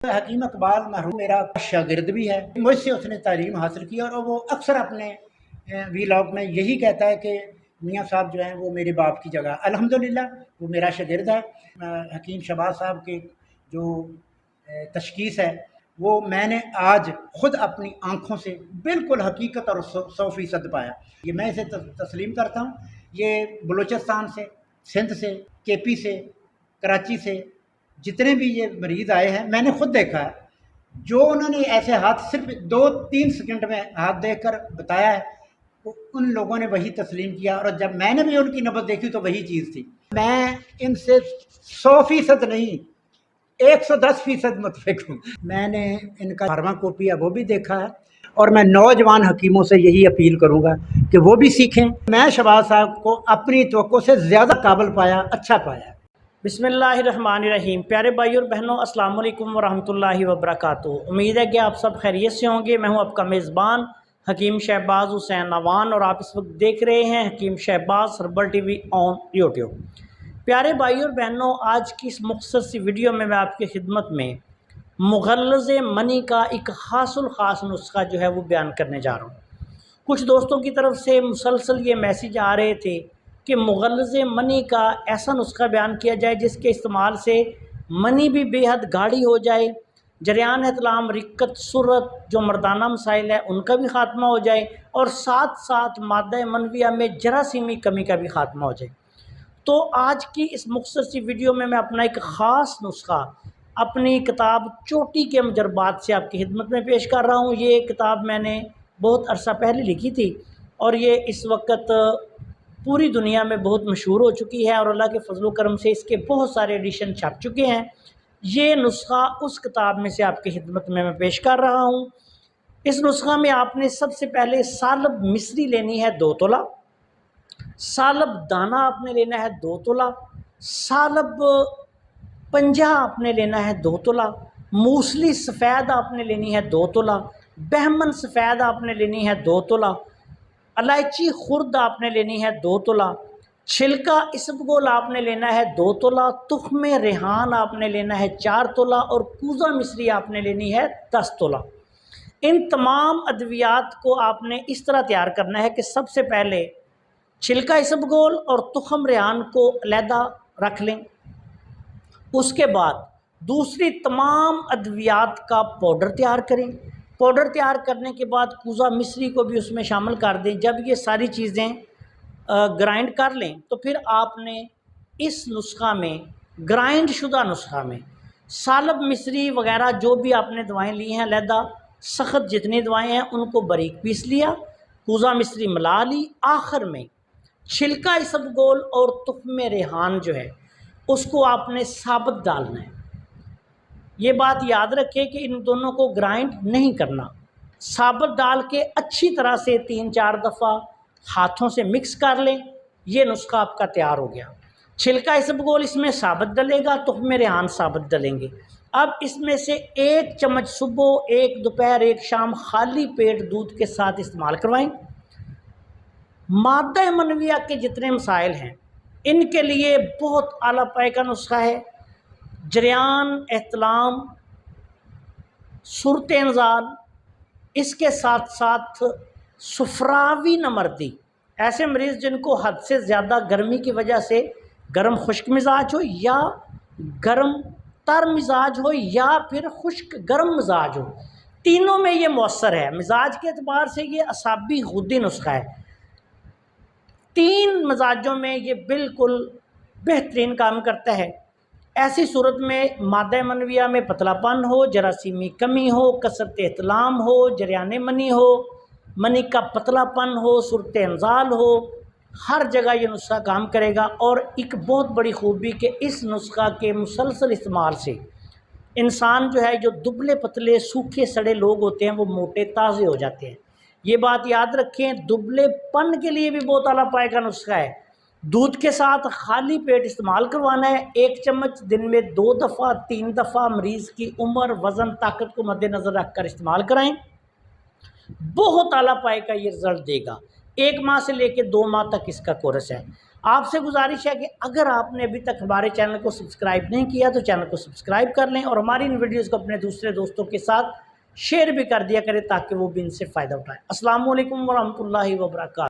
حکیم اقبال مرحوم میرا شاگرد بھی ہے، مجھ سے اس نے تعلیم حاصل کی اور وہ اکثر اپنے ویلاگ میں یہی کہتا ہے کہ میاں صاحب جو ہیں وہ میرے باپ کی جگہ، الحمدللہ وہ میرا شاگرد ہے۔ حکیم شہباز صاحب کی جو تشخیص ہے وہ میں نے آج خود اپنی آنکھوں سے بالکل حقیقت اور 100% پایا۔ یہ میں اسے تسلیم کرتا ہوں۔ یہ بلوچستان سے، سندھ سے، کے پی سے، کراچی سے جتنے بھی یہ مریض آئے ہیں میں نے خود دیکھا ہے، جو انہوں نے ایسے ہاتھ صرف 2-3 سیکنڈ میں ہاتھ دیکھ کر بتایا ہے، ان لوگوں نے وہی تسلیم کیا، اور جب میں نے بھی ان کی نبض دیکھی تو وہی چیز تھی۔ میں ان سے 100% نہیں، 110% متفق ہوں۔ میں نے ان کا فارما کوپی ہے وہ بھی دیکھا ہے، اور میں نوجوان حکیموں سے یہی اپیل کروں گا کہ وہ بھی سیکھیں۔ میں شہباز صاحب کو اپنی توقع سے زیادہ قابل پایا، اچھا پایا۔ بسم اللہ الرحمن الرحیم۔ پیارے بھائی اور بہنوں، السلام علیکم ورحمۃ اللہ وبرکاتہ۔ امید ہے کہ آپ سب خیریت سے ہوں گے۔ میں ہوں آپ کا میزبان حکیم شہباز حسین نوان، اور آپ اس وقت دیکھ رہے ہیں Hakeem Shahbaz herbal TV on YouTube. پیارے بھائی اور بہنوں، آج کی اس مختصر سی ویڈیو میں آپ کی خدمت میں مغلظ منی کا ایک خاص الخاص نسخہ جو ہے وہ بیان کرنے جا رہا ہوں۔ کچھ دوستوں کی طرف سے مسلسل یہ میسیج آ رہے تھے کہ مغلظ منی کا ایسا نسخہ بیان کیا جائے جس کے استعمال سے منی بھی بے حد گاڑھی ہو جائے، جریان احتلام، رقت، سرعت، جو مردانہ مسائل ہے ان کا بھی خاتمہ ہو جائے، اور ساتھ ساتھ مادہ منویہ میں جراثیمی کمی کا بھی خاتمہ ہو جائے۔ تو آج کی اس مختصر سی ویڈیو میں اپنا ایک خاص نسخہ اپنی کتاب چوٹی کے مجربات سے آپ کی خدمت میں پیش کر رہا ہوں۔ یہ کتاب میں نے بہت عرصہ پہلے لکھی تھی، اور یہ اس وقت پوری دنیا میں بہت مشہور ہو چکی ہے، اور اللہ کے فضل و کرم سے اس کے بہت سارے ایڈیشن چھپ چکے ہیں۔ یہ نسخہ اس کتاب میں سے آپ کی خدمت میں پیش کر رہا ہوں۔ اس نسخہ میں آپ نے سب سے پہلے سالب مصری لینی ہے 2 تولہ، سالب دانہ آپ نے لینا ہے 2 تولہ، سالب پنجہ آپ نے لینا ہے 2 تولہ، موسلی سفید آپ نے لینی ہے 2 تولہ، بہمن سفید آپ نے لینی ہے 2 تولہ، الائچی خرد آپ نے لینی ہے 2 تولہ، چھلکا اسبگول آپ نے لینا ہے 2 تولہ، تخم ریحان آپ نے لینا ہے 4 تولہ، اور کوزہ مصری آپ نے لینی ہے 10 تولہ۔ ان تمام ادویات کو آپ نے اس طرح تیار کرنا ہے کہ سب سے پہلے چھلکا اسبگول اور تخم ریحان کو علیحدہ رکھ لیں۔ اس کے بعد دوسری تمام ادویات کا پاؤڈر تیار کریں۔ پاؤڈر تیار کرنے کے بعد کوزہ مصری کو بھی اس میں شامل کر دیں۔ جب یہ ساری چیزیں گرائنڈ کر لیں تو پھر آپ نے اس نسخہ میں، گرائنڈ شدہ نسخہ میں، سالب مصری وغیرہ جو بھی آپ نے دوائیں لی ہیں علیحدہ، سخت جتنی دوائیں ہیں ان کو باریک پیس لیا، کوزہ مصری ملا لی، آخر میں چھلکا اسبگول اور تخم ریحان جو ہے اس کو آپ نے ثابت ڈالنا ہے۔ یہ بات یاد رکھیں کہ ان دونوں کو گرائنڈ نہیں کرنا، ثابت ڈال کے اچھی طرح سے 3-4 دفعہ ہاتھوں سے مکس کر لیں۔ یہ نسخہ آپ کا تیار ہو گیا۔ چھلکا اسبگول اس میں ثابت ڈلے گا، تخم ریحان ثابت ڈلیں گے۔ اب اس میں سے 1 چمچ صبح، 1 دوپہر، 1 شام خالی پیٹ دودھ کے ساتھ استعمال کروائیں۔ مادہ منویہ کے جتنے مسائل ہیں ان کے لیے بہت اعلیٰ پائے کا نسخہ ہے۔ جریان احتلام، صورت انزال، اس کے ساتھ ساتھ سفراوی نمردی، ایسے مریض جن کو حد سے زیادہ گرمی کی وجہ سے گرم خشک مزاج ہو، یا گرم تر مزاج ہو، یا پھر خشک گرم مزاج ہو، تینوں میں یہ مؤثر ہے۔ مزاج کے اعتبار سے یہ اعصابی غدی نسخہ ہے۔ 3 مزاجوں میں یہ بالکل بہترین کام کرتا ہے۔ ایسی صورت میں مادہ منویہ میں پتلا پن ہو، جراثیمی کمی ہو، کثرت احتلام ہو، جریان منی ہو، منی کا پتلا پن ہو، صورت انزال ہو، ہر جگہ یہ نسخہ کام کرے گا۔ اور ایک بہت بڑی خوبی کہ اس نسخہ کے مسلسل استعمال سے انسان جو ہے، جو دبلے پتلے سوکھے سڑے لوگ ہوتے ہیں، وہ موٹے تازے ہو جاتے ہیں۔ یہ بات یاد رکھیں، دبلے پن کے لیے بھی بہت اعلیٰ پائے کا نسخہ ہے۔ دودھ کے ساتھ خالی پیٹ استعمال کروانا ہے، 1 چمچ دن میں 2 دفعہ 3 دفعہ، مریض کی عمر، وزن، طاقت کو مد نظر رکھ کر استعمال کرائیں۔ بہت اعلیٰ پائے کا یہ رزلٹ دے گا۔ 1 ماہ سے لے کے 2 ماہ تک اس کا کورس ہے۔ آپ سے گزارش ہے کہ اگر آپ نے ابھی تک ہمارے چینل کو سبسکرائب نہیں کیا تو چینل کو سبسکرائب کر لیں اور ہماری ان ویڈیوز کو اپنے دوسرے دوستوں کے ساتھ شیئر بھی کر دیا کریں تاکہ وہ بھی ان سے فائدہ اٹھائیں۔ السلام علیکم ورحمۃ اللہ وبرکاتہ۔